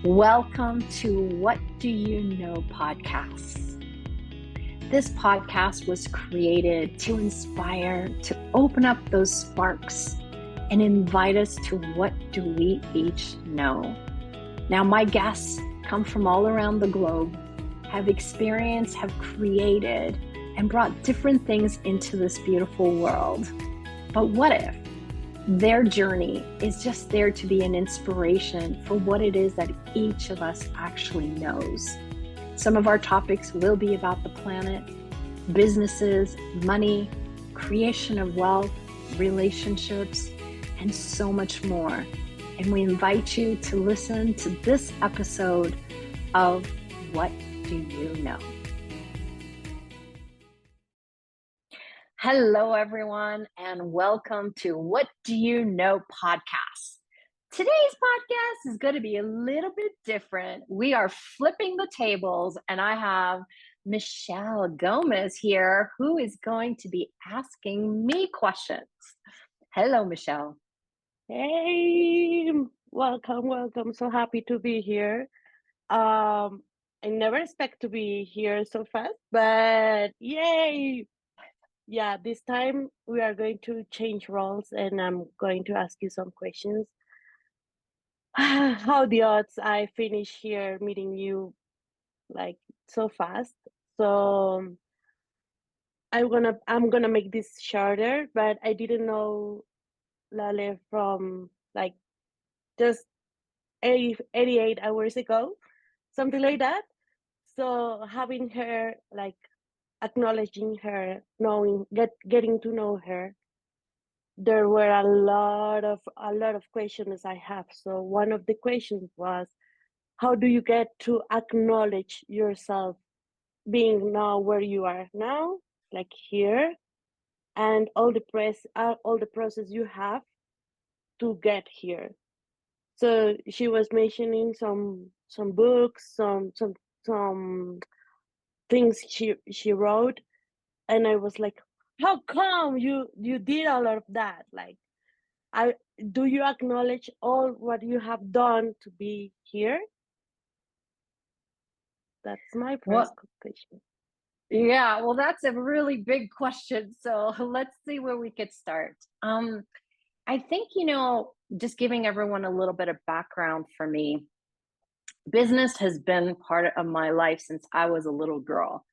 Welcome to What Do You Know podcasts. This podcast was created to inspire, to open up those sparks and invite us to what do we each know. Now, my guests come from all around the globe, have experienced, have created, and brought different things into this beautiful world. But what if their journey is just there to be an inspiration for what it is that each of us actually knows? Some of our topics will be about the planet, businesses, money, creation of wealth, relationships, and so much more. And we invite you to listen to this episode of What Do You Know? Hello, everyone, and welcome to What Do You Know podcast. Today's podcast is going to be a little bit different. We are flipping the tables, and I have Michelle Gomes here, who is going to be asking me questions. Hello, Michelle. Hey, welcome. So happy to be here. I never expect to be here so fast, but yay! Yeah, this time we are going to change roles and I'm going to ask you some questions. How the odds I finish here meeting you like so fast. So I'm gonna make this shorter, but I didn't know Laleh from like just 88 hours ago, something like that. So having her, like acknowledging her, getting to know her, there were a lot of questions I have. So one of the questions was, how do you get to acknowledge yourself being now where you are now, like here, and all the process you have to get here? So she was mentioning some books, some things she wrote, and I was like, how come you did all of that? Like, do you acknowledge all what you have done to be here? That's my first question. Yeah, well, that's a really big question. So let's see where we could start. I think, just giving everyone a little bit of background for me, business has been part of my life since I was a little girl.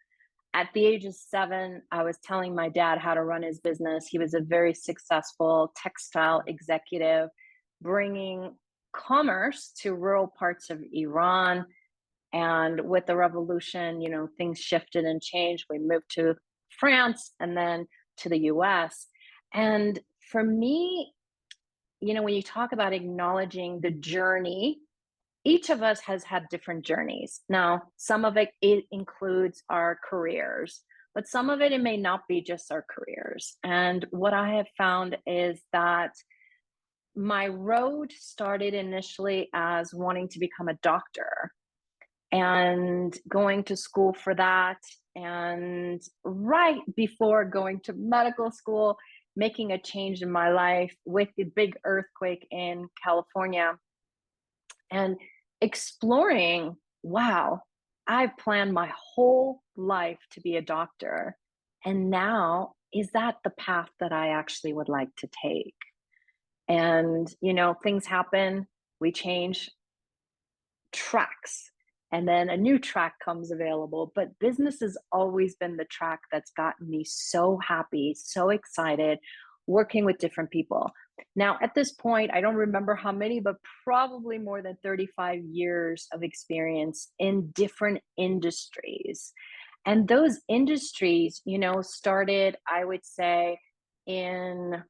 At the age of 7, I was telling my dad how to run his business. He was a very successful textile executive, bringing commerce to rural parts of Iran. And with the revolution, things shifted and changed. We moved to France and then to the US. And for me, when you talk about acknowledging the journey, each of us has had different journeys. Now, some of it includes our careers, but some of it may not be just our careers. And what I have found is that my road started initially as wanting to become a doctor and going to school for that. And right before going to medical school, making a change in my life with the big earthquake in California and exploring, wow, I've planned my whole life to be a doctor. And now, is that the path that I actually would like to take? And, things happen, we change tracks, and then a new track comes available. But business has always been the track that's gotten me so happy, so excited, working with different people. Now, at this point, I don't remember how many, but probably more than 35 years of experience in different industries. And those industries, started, I would say, in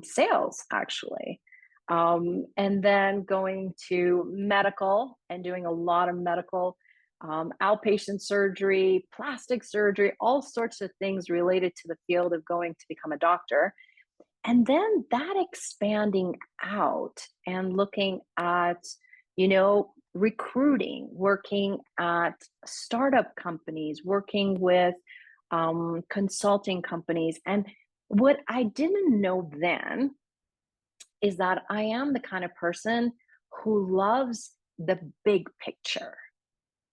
sales, actually. And then going to medical and doing a lot of medical, outpatient surgery, plastic surgery, all sorts of things related to the field of going to become a doctor. And then that expanding out and looking at, recruiting, working at startup companies, working with consulting companies. And what I didn't know then is that I am the kind of person who loves the big picture,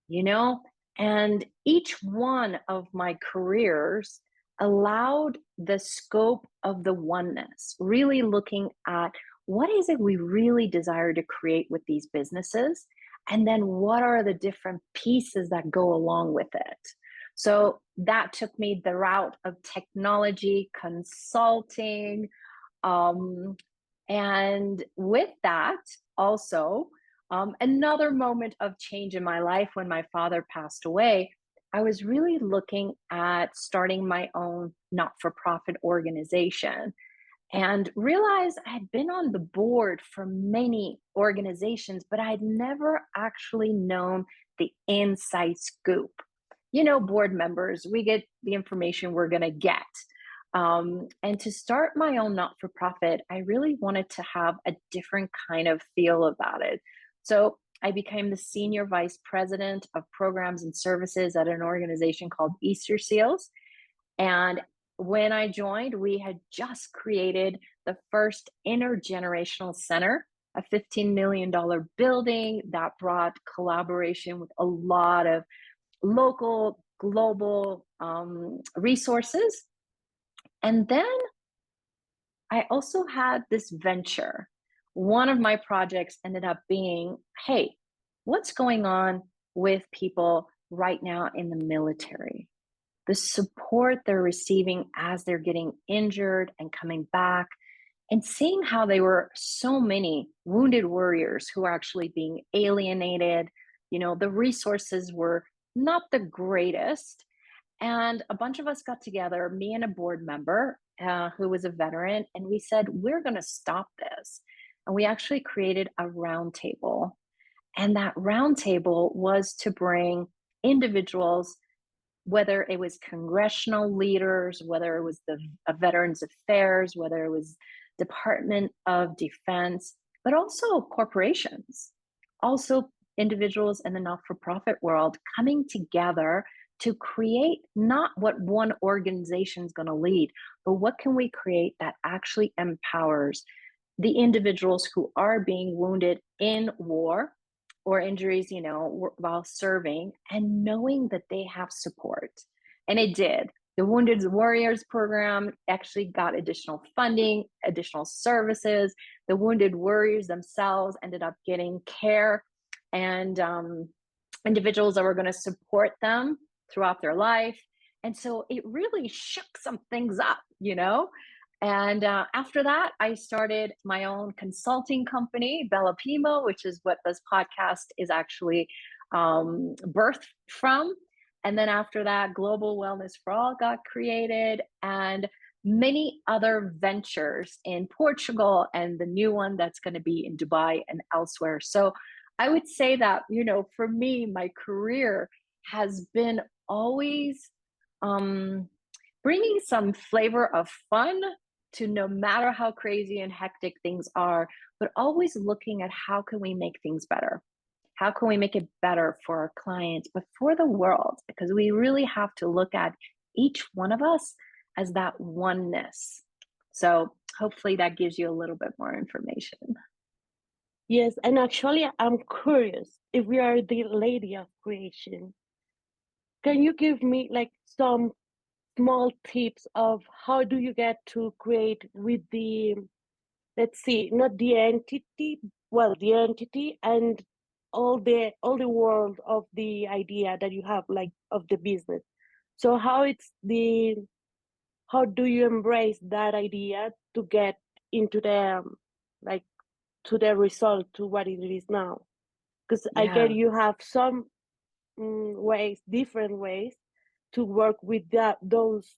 you know? And each one of my careers allowed the scope of the oneness, really looking at what is it we really desire to create with these businesses? And then what are the different pieces that go along with it? So that took me the route of technology, consulting, um, and with that, also, another moment of change in my life when my father passed away, I was really looking at starting my own not for profit organization and realized I had been on the board for many organizations, but I'd never actually known the inside scoop. You know, board members, we get the information we're going to get. And to start my own not for profit, I really wanted to have a different kind of feel about it. So I became the senior vice president of programs and services at an organization called Easter Seals. And when I joined, we had just created the first intergenerational center, a $15 million building that brought collaboration with a lot of local, global resources. And then I also had this venture. One of my projects ended up being, hey, what's going on with people right now in the military? The support they're receiving as they're getting injured and coming back, and seeing how they were so many wounded warriors who are actually being alienated. You know, the resources were not the greatest. And a bunch of us got together, me and a board member who was a veteran, and we said, we're going to stop this. And we actually created a roundtable. And that roundtable was to bring individuals, whether it was congressional leaders, whether it was the Veterans Affairs, whether it was Department of Defense, but also corporations, also individuals in the not-for-profit world coming together to create not what one organization is going to lead, but what can we create that actually empowers the individuals who are being wounded in war or injuries, you know, while serving, and knowing that they have support. And it did. The Wounded Warriors program actually got additional funding, additional services. The Wounded Warriors themselves ended up getting care and individuals that were going to support them throughout their life. And so it really shook some things up, you know? And after that, I started my own consulting company, Bella Pimo, which is what this podcast is actually birthed from. And then after that, Global Wellness for All got created, and many other ventures in Portugal, and the new one that's going to be in Dubai and elsewhere. So I would say that, you know, for me, my career has been always bringing some flavor of fun to no matter how crazy and hectic things are, but always looking at how can we make things better? How can we make it better for our clients, but for the world? Because we really have to look at each one of us as that oneness. So hopefully that gives you a little bit more information. Yes, and actually, I'm curious if we are the lady of creation. Can you give me like some small tips of how do you get to create with the, let's see, not the entity, well, the entity and all the world of the idea that you have, like of the business. So how do you embrace that idea to get into the like to the result to what it is now? Because I get Yeah. you have some ways, different ways to work with those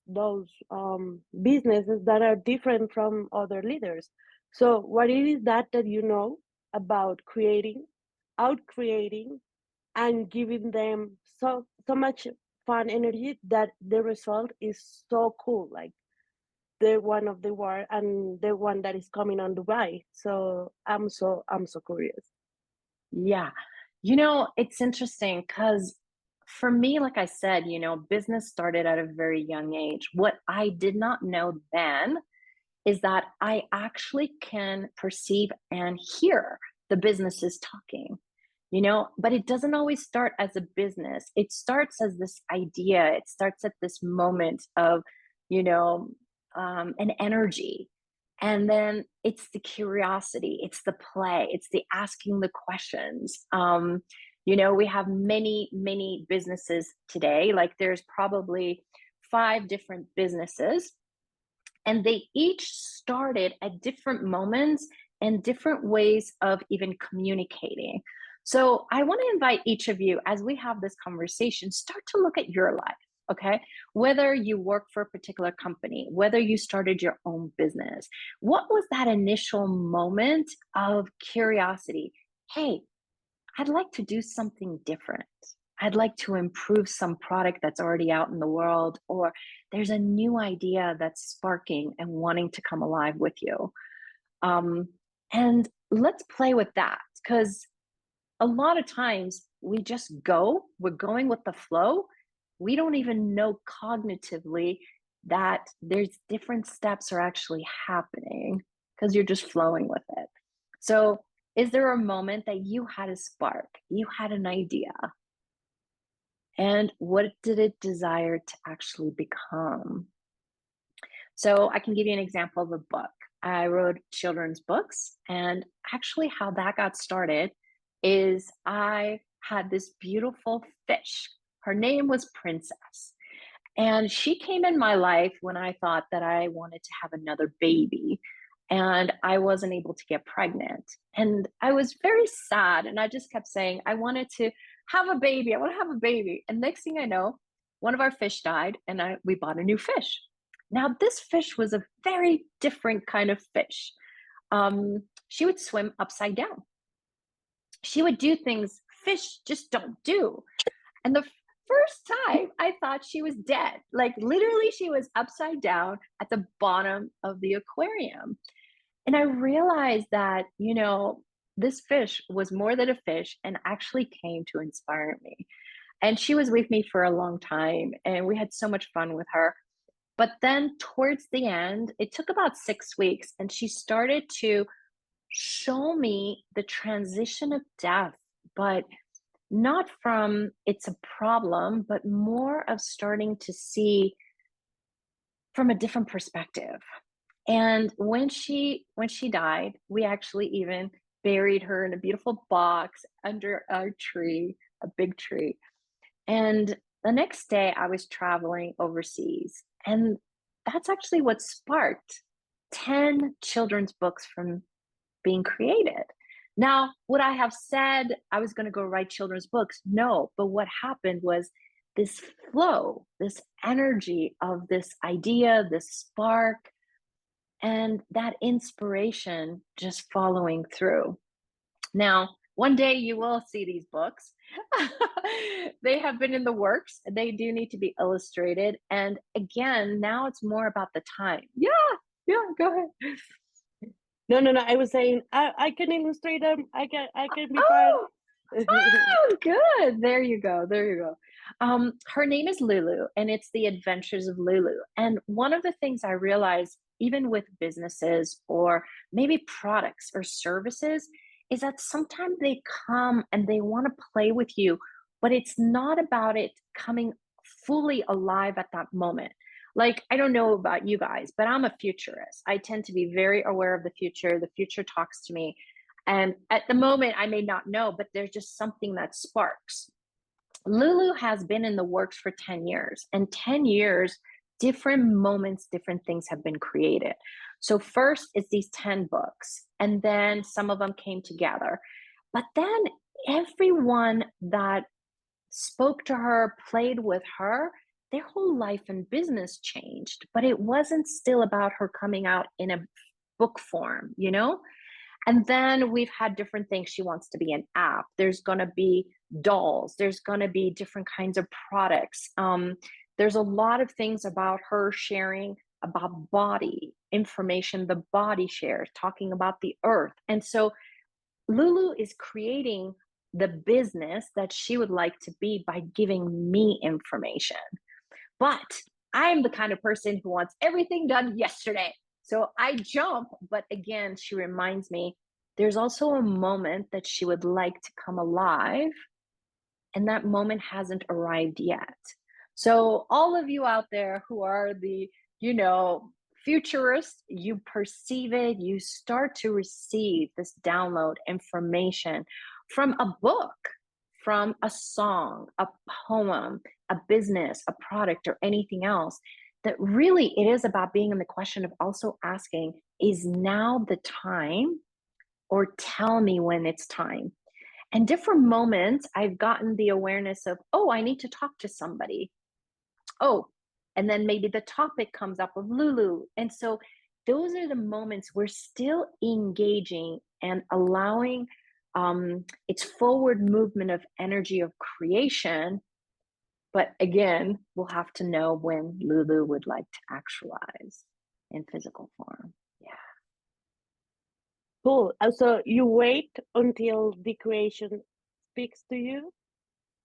businesses that are different from other leaders. So what it is that you know about creating, out creating, and giving them so much fun energy that the result is so cool, like the one of the war and the one that is coming on Dubai. So I'm so curious. Yeah. You know, it's interesting because for me, like I said, you know, business started at a very young age. What I did not know then is that I actually can perceive and hear the businesses talking. but it doesn't always start as a business. It starts as this idea. It starts at this moment of, you know, an energy. And then it's the curiosity, it's the play, it's the asking the questions. We have many, many businesses today. Like there's probably 5 different businesses, and they each started at different moments and different ways of even communicating. So I want to invite each of you, as we have this conversation, start to look at your life. Okay. Whether you work for a particular company, whether you started your own business, what was that initial moment of curiosity? Hey, I'd like to do something different. I'd like to improve some product that's already out in the world, or there's a new idea that's sparking and wanting to come alive with you. Um, and let's play with that, because a lot of times we're going with the flow. We don't even know cognitively that there's different steps are actually happening because you're just flowing with it. So, is there a moment that you had a spark, you had an idea, and what did it desire to actually become? So I can give you an example of a book. I wrote children's books, and actually, how that got started is I had this beautiful fish. Her name was Princess. And she came in my life when I thought that I wanted to have another baby, and I wasn't able to get pregnant. And I was very sad. And I just kept saying, I wanted to have a baby. I want to have a baby. And next thing I know, one of our fish died, and we bought a new fish. Now, this fish was a very different kind of fish. She would swim upside down. She would do things fish just don't do. And the first time I thought she was dead. Like literally, she was upside down at the bottom of the aquarium. And I realized that, this fish was more than a fish and actually came to inspire me. And she was with me for a long time, and we had so much fun with her. But then towards the end, it took about 6 weeks, and she started to show me the transition of death, but not from it's a problem, but more of starting to see from a different perspective. And when she died, we actually even buried her in a beautiful box under a tree, a big tree. And the next day I was traveling overseas, and that's actually what sparked 10 children's books from being created. Now, would I have said I was going to go write children's books? No. But what happened was this flow, this energy of this idea, this spark, and that inspiration just following through. Now, one day you will see these books. They have been in the works. They do need to be illustrated. And again, now it's more about the time. Yeah, yeah, go ahead. No, no, no. I was saying I can illustrate them. I can be part. Oh, oh, good. There you go. There you go. Her name is Lulu, and it's the Adventures of Lulu. And one of the things I realized, even with businesses or maybe products or services, is that sometimes they come and they want to play with you, but it's not about it coming fully alive at that moment. Like, I don't know about you guys, but I'm a futurist. I tend to be very aware of the future. The future talks to me. And at the moment, I may not know, but there's just something that sparks. Lulu has been in the works for 10 years, and 10 years, different moments, different things have been created. So, first, it's these 10 books, and then some of them came together. But then, everyone that spoke to her, played with her, their whole life and business changed. But it wasn't still about her coming out in a book form, you know? And then we've had different things. She wants to be an app. There's going to be dolls. There's going to be different kinds of products. There's a lot of things about her sharing about body information, the body shares, talking about the earth. And so Lulu is creating the business that she would like to be by giving me information. But I'm the kind of person who wants everything done yesterday. So I jump, but again, she reminds me There's also a moment that she would like to come alive, and that moment hasn't arrived yet. So, all of you out there who are the, you know, futurists, you perceive it, you start to receive this download information from a book, from a song, a poem, a business, a product, or anything else. That really it is about being in the question of also asking, is now the time? Or tell me when it's time. And different moments, I've gotten the awareness of, oh, I need to talk to somebody. Oh, and then maybe the topic comes up of Lulu. And so those are the moments we're still engaging and allowing its forward movement of energy of creation. But again, we'll have to know when Lulu would like to actualize in physical form. Yeah. Cool. So you wait until the creation speaks to you.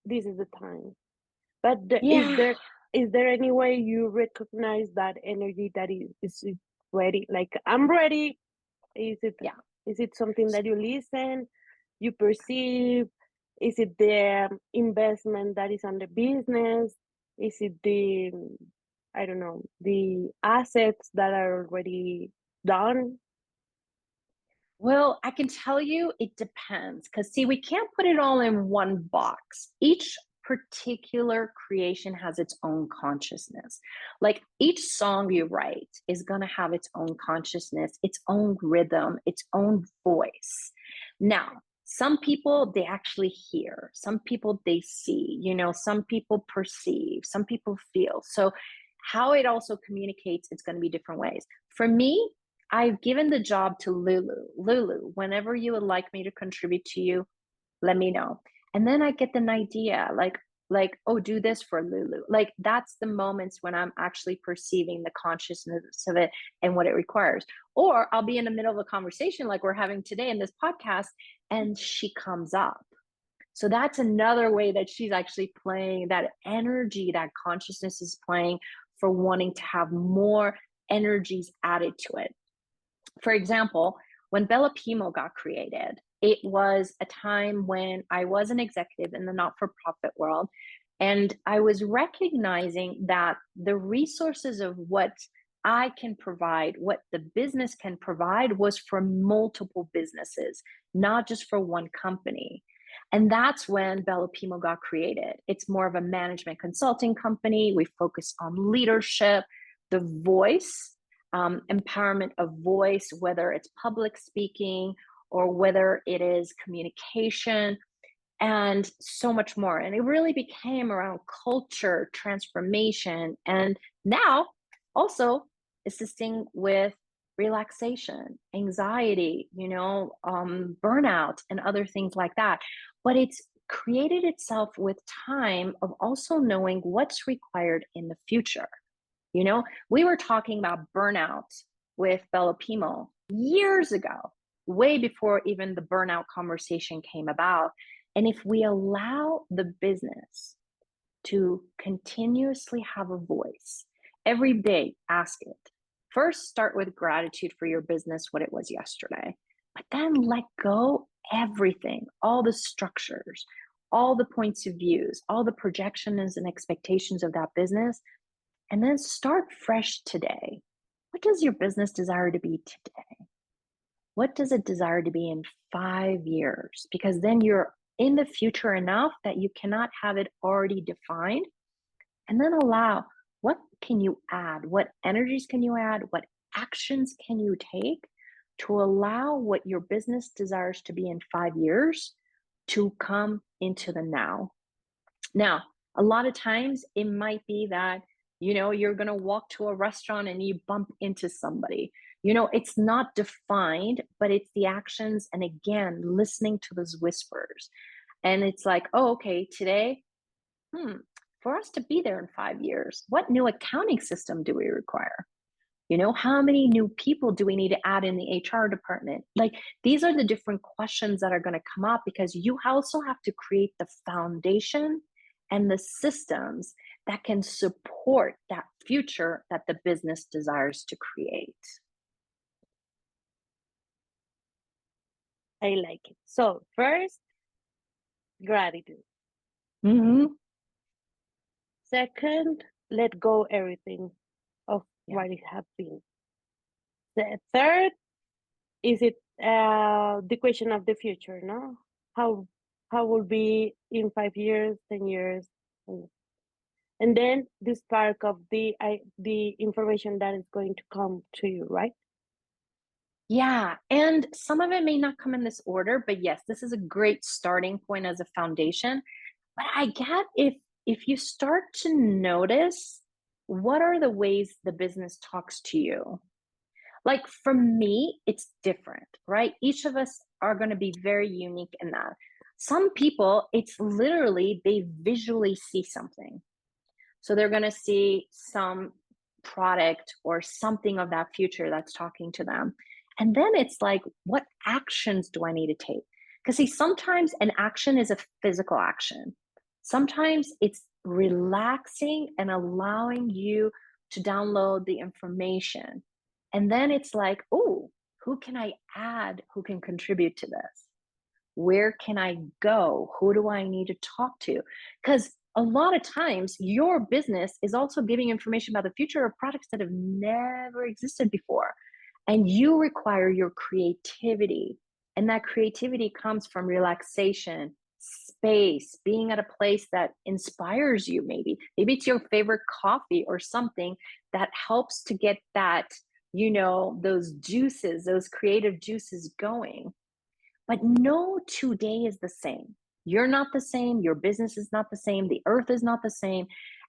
This is the time. But Yeah. is there any way you recognize that energy that is it ready? Like I'm ready. Is it Yeah. is it something that you listen, you perceive? Is it the investment that is on the business? Is it the I don't know the assets that are already done? Well, I can tell you it depends because, see, we can't put it all in one box. Each particular creation has its own consciousness. Like each song you write is going to have its own consciousness, its own rhythm, its own voice. Now, some people they actually hear, some people they see, some people perceive, some people feel. So, how it also communicates, it's going to be different ways. For me, I've given the job to Lulu. Lulu, whenever you would like me to contribute to you, let me know. And then I get an idea, oh, do this for Lulu. Like that's the moments when I'm actually perceiving the consciousness of it and what it requires. Or I'll be in the middle of a conversation like we're having today in this podcast, and she comes up. So that's another way that she's actually playing that energy, that consciousness is playing for wanting to have more energies added to it. For example, when Bella Pimo got created, it was a time when I was an executive in the not for profit world. And I was recognizing that the resources of what I can provide, what the business can provide, was for multiple businesses, not just for one company. And that's when Bella Pimo got created. It's more of a management consulting company. We focus on leadership, the voice, empowerment of voice, whether it's public speaking or whether it is communication, and so much more. And it really became around culture transformation. And now also assisting with relaxation, anxiety, burnout, and other things like that. But it's created itself with time of also knowing what's required in the future. We were talking about burnout with Bella Pimo years ago, way before even the burnout conversation came about. And if we allow the business to continuously have a voice, every day ask it. First, start with gratitude for your business, what it was yesterday, but then let go everything, all the structures, all the points of views, all the projections and expectations of that business, and then start fresh today. What does your business desire to be today? What does it desire to be in 5 years? Because then you're in the future enough that you cannot have it already defined. And then allow, what can you add? What energies can you add? What actions can you take to allow what your business desires to be in 5 years to come into the now? Now, a lot of times it might be that, you're going to walk to a restaurant and you bump into somebody. It's not defined, but it's the actions. And again, listening to those whispers. And it's like, oh, okay, today, for us to be there in 5 years, what new accounting system do we require? How many new people do we need to add in the HR department? Like, these are the different questions that are going to come up because you also have to create the foundation and the systems that can support that future that the business desires to create. I like it. So first, gratitude. Hmm. Second, let go everything of Yeah. what it has been. The third is it the question of the future, no? How how will be in 5 years, 10 years, and, and then the spark of the information that is going to come to you, right? Yeah, and some of it may not come in this order, but yes, this is a great starting point as a foundation. But I get if you start to notice what are the ways the business talks to you. Like for me, it's different, right? Each of us are going to be very unique in that. Some people, it's literally they visually see something. So they're going to see some product or something of that future that's talking to them. And then it's like, what actions do I need to take? Because, see, sometimes an action is a physical action, sometimes it's relaxing and allowing you to download the information. And then it's like, oh, who can I add who can contribute to this? Where can I go? Who do I need to talk to? Because a lot of times your business is also giving information about the future of products that have never existed before. And you require your creativity. And that creativity comes from relaxation, space, being at a place that inspires you, maybe. Maybe it's your favorite coffee or something that helps to get that, those juices, those creative juices going. But no 2 day is the same. You're not the same. Your business is not the same. The earth is not the same.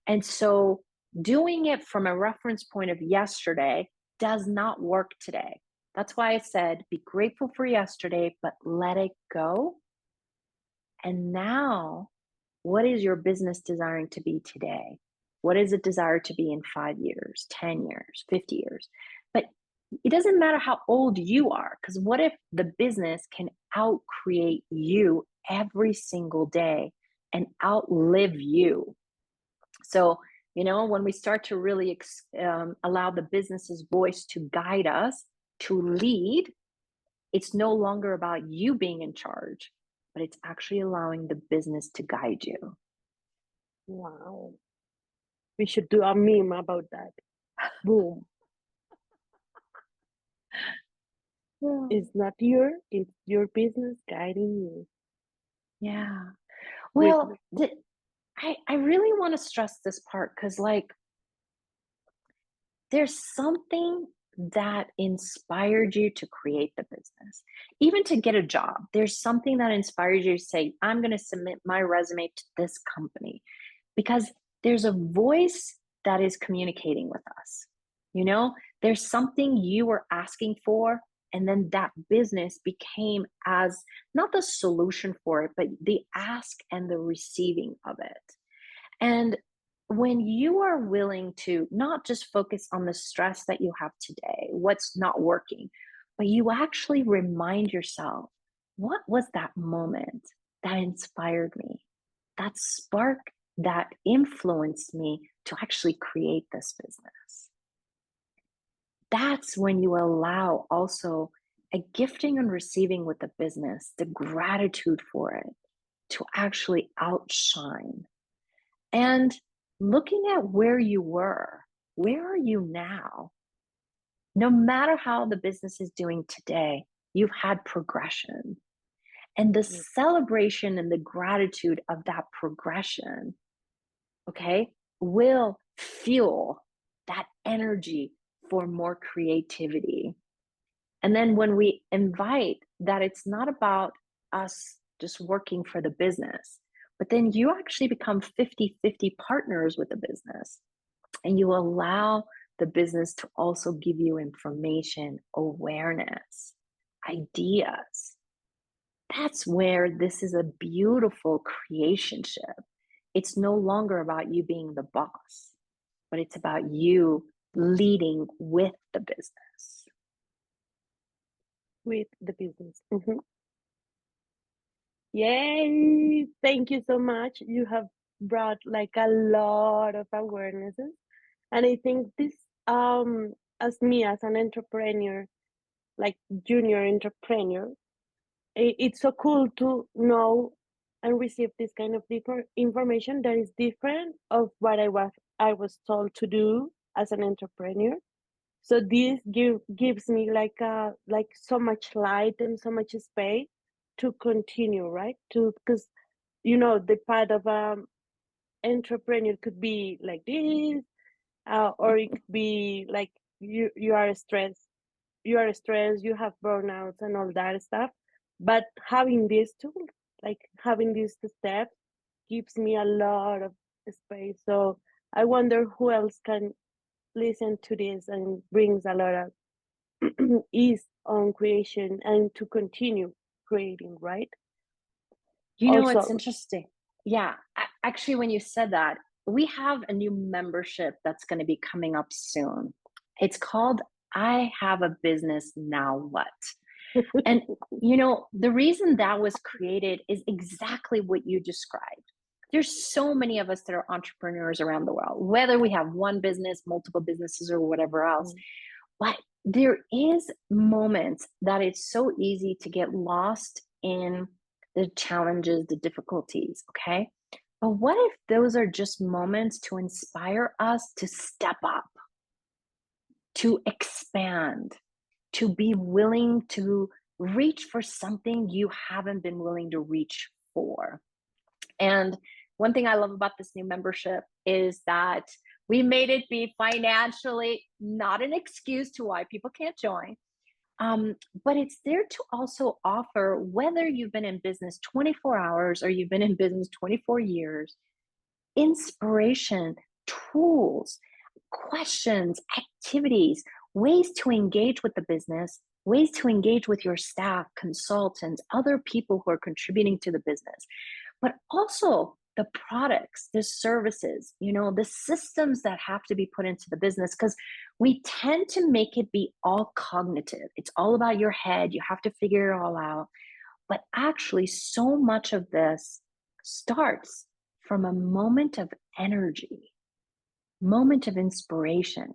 And so doing it from a reference point of yesterday does not work today. That's why I said be grateful for yesterday, but let it go. And now, what is your business desiring to be today? What is it desired to be in 5 years, 10 years, 50 years? But it doesn't matter how old you are, because what if the business can outcreate you every single day and outlive you? So, when we start to really allow the business's voice to guide us, to lead, it's no longer about you being in charge, but it's actually allowing the business to guide you. Wow. We should do a meme about that. Boom. Yeah. It's your business guiding you Yeah. with Well, I really want to stress this part because, like, there's something that inspired you to create the business, even to get a job. There's something that inspired you to say, I'm going to submit my resume to this company because there's a voice that is communicating with us. There's something you were asking for, and then that business became as not the solution for it, but the ask and the receiving of it. And when you are willing to not just focus on the stress that you have today, what's not working, but you actually remind yourself, what was that moment that inspired me? That spark that influenced me to actually create this business. That's when you allow also a gifting and receiving with the business, the gratitude for it to actually outshine. And looking at where you were, where are you now? No matter how the business is doing today, you've had progression. And the it. celebration and the gratitude of that progression, okay, will fuel that energy for more creativity. And then when we invite that it's not about us just working for the business, but then you actually become 50-50 partners with the business and you allow the business to also give you information, awareness, ideas. That's where this is a beautiful creationship. It's no longer about you being the boss, but it's about you leading with the business. With the business. Yay! Thank you so much. You have brought like a lot of awarenesses. And I think this, as me, as an entrepreneur, like junior entrepreneur, it's so cool to know and receive this kind of different information that is different of what I was told to do as an entrepreneur. So this gives me like so much light and so much space to continue, right? To because the part of entrepreneur could be like this, or it could be like you are stressed, you have burnouts and all that stuff. But having these tools, like having these steps, gives me a lot of space. So I wonder who else can listen to this and brings a lot of ease on creation and to continue creating, right? It's Also, interesting. Yeah, actually, when you said that, we have a new membership that's going to be coming up soon. It's called I Have a Business Now What? And, the reason that was created is exactly what you described. There's so many of us that are entrepreneurs around the world, whether we have one business, multiple businesses, or whatever else. mm, But there is moments that it's so easy to get lost in the challenges, the difficulties, okay? But what if those are just moments to inspire us to step up, to expand, to be willing to reach for something you haven't been willing to reach for? And one thing I love about this new membership is that we made it be financially not an excuse to why people can't join. But it's there to also offer, whether you've been in business 24 hours or you've been in business 24 years, inspiration, tools, questions, activities, ways to engage with the business, ways to engage with your staff, consultants, other people who are contributing to the business, but also the products, the services, the systems that have to be put into the business, because we tend to make it be all cognitive. It's all about your head. You have to figure it all out. But actually, so much of this starts from a moment of energy, moment of inspiration.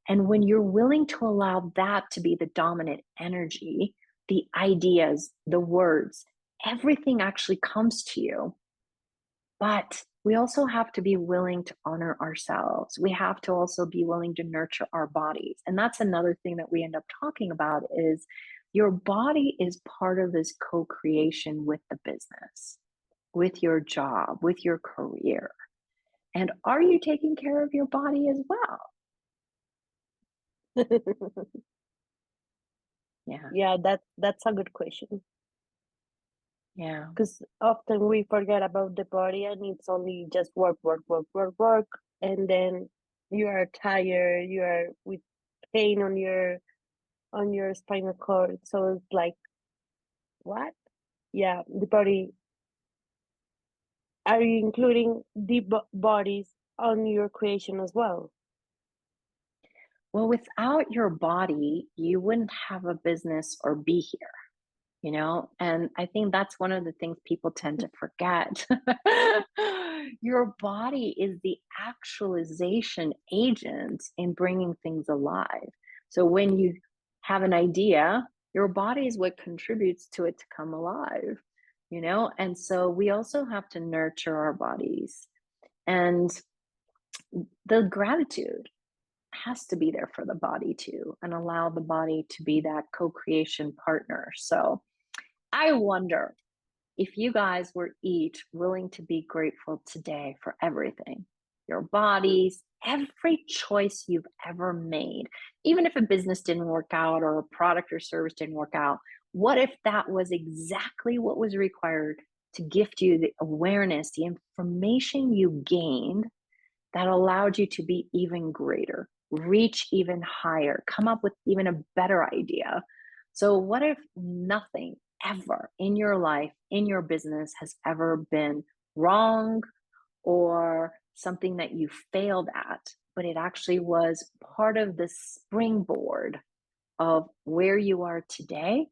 And when you're willing to allow that to be the dominant energy, the ideas, the words, everything actually comes to you. But we also have to be willing to honor ourselves. We have to also be willing to nurture our bodies. And that's another thing that we end up talking about is your body is part of this co-creation with the business, with your job, with your career. And are you taking care of your body as well? Yeah. yeah, that's a good question Yeah. because often we forget about the body and it's only just work, work, work, work, work, and then you are tired, you are with pain on your spinal cord. So it's like, what? Yeah, the body. Are you including the bodies on your creation as well? Well, without your body, you wouldn't have a business or be here. And I think that's one of the things people tend to forget. Your body is the actualization agent in bringing things alive. So when you have an idea, your body is what contributes to it to come alive, and so we also have to nurture our bodies, and the gratitude has to be there for the body too, and allow the body to be that co-creation partner. So I wonder if you guys were each willing to be grateful today for everything, your bodies, every choice you've ever made, even if a business didn't work out or a product or service didn't work out, what if that was exactly what was required to gift you the awareness, the information you gained that allowed you to be even greater, reach even higher, come up with even a better idea? So, what if nothing ever in your life, in your business, has ever been wrong or something that you failed at, but it actually was part of the springboard of where you are today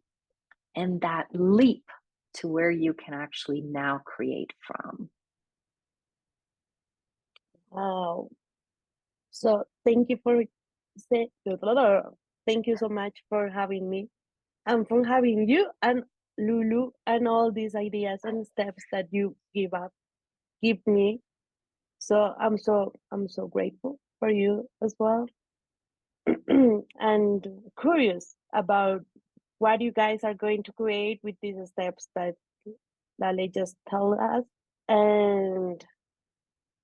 and that leap to where you can actually now create from? Wow. So thank you for say, thank you so much for having me and for having you. And Lulu, and all these ideas and steps that you give me. So I'm so grateful for you as well, and curious about what you guys are going to create with these steps that Lale just tell us, and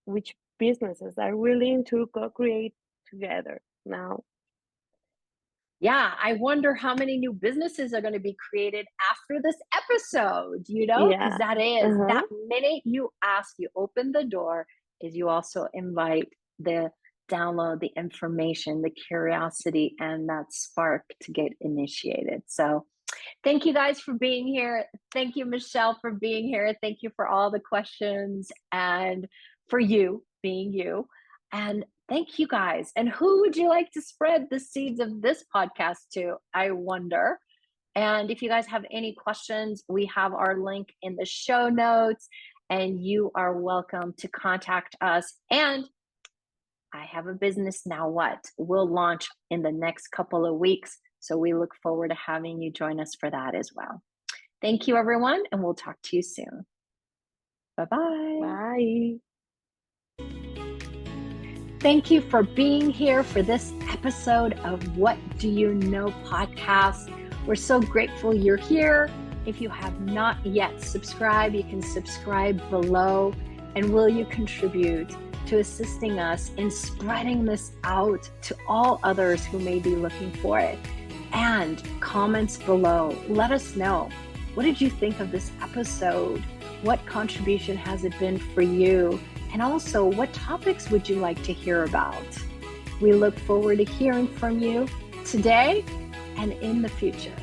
which businesses are willing to co-create together now. Yeah, I wonder how many new businesses are going to be created after this episode, because Yeah. that is Uh-huh. that minute you ask, you open the door, is you also invite the download, the information, the curiosity, and that spark to get initiated. So, thank you guys for being here. Thank you, Michelle, for being here. Thank you for all the questions and for you being you. And thank you guys. And who would you like to spread the seeds of this podcast to? I wonder. And if you guys have any questions, we have our link in the show notes, and you are welcome to contact us. And I have a business now. What will launch in the next couple of weeks. So we look forward to having you join us for that as well. Thank you, everyone, and we'll talk to you soon. Bye-bye. Bye. Thank you for being here for this episode of What Do You Know podcast. We're so grateful you're here. If you have not yet subscribed, you can subscribe below. And will you contribute to assisting us in spreading this out to all others who may be looking for it? And comments below. Let us know. What did you think of this episode? What contribution has it been for you? And also, what topics would you like to hear about? We look forward to hearing from you today and in the future.